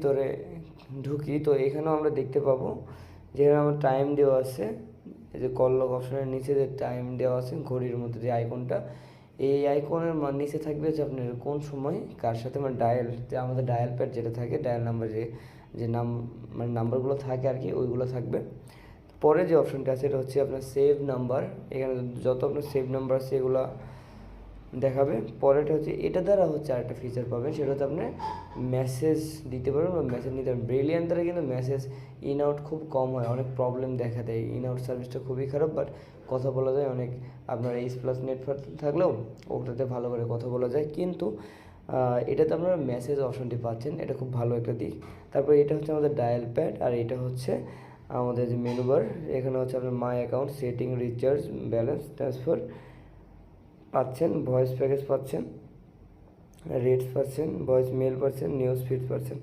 ভিতরে ঢুকি তো এখানেও আমরা দেখতে পাবো যেখানে আমার টাইম দেওয়া আছে, এই যে কল লগ অপশনের নিচে যে টাইম দেওয়া আছে ঘড়ির মধ্যে যে আইকনটা, এই আইকনের নিচে থাকবে যে আপনার কোন সময় কার সাথে মানে ডায়াল, যে আমাদের ডায়াল প্যাড যেটা থাকে ডায়াল নাম্বার যে যে মানে নাম্বারগুলো থাকে আর কি ওইগুলো থাকবে। পরে যে অপশনটা আছে এটা হচ্ছে আপনার সেভ নাম্বার, এখানে যত আপনার সেভ নাম্বার আছে এগুলো দেখাবে। পরেরটা হচ্ছে এটা দ্বারা হচ্ছে আরেকটা ফিচার পাবেন, সেটা হচ্ছে আপনি মেসেজ দিতে পারবেন বা মেসেজ নিতে পারবেন। ব্রিলিয়ান্ট দ্বারা কিন্তু মেসেজ ইন আউট খুব কম হয়, অনেক প্রবলেম দেখা দেয়, ইন আউট সার্ভিসটা খুবই খারাপ, বাট কথা বলা যায় অনেক। আপনার এইচ প্লাস নেটওয়ার্ক থাকলেও ওটাতে ভালো করে কথা বলা যায়, কিন্তু এটাতে আপনারা মেসেজ অপশনটি পাচ্ছেন, এটা খুব ভালো একটা দিক। তারপর এটা হচ্ছে আমাদের ডায়াল প্যাড, আর এটা হচ্ছে আমাদের যে মেনু বার, এখানে হচ্ছে আপনার my account, setting, recharge, balance, transfer পাচ্ছেন, ভয়েস প্যাকেজ পাচ্ছেন, রেটস পাচ্ছেন, ভয়েস মেল পাচ্ছেন, নিউজ ফিড পাচ্ছেন।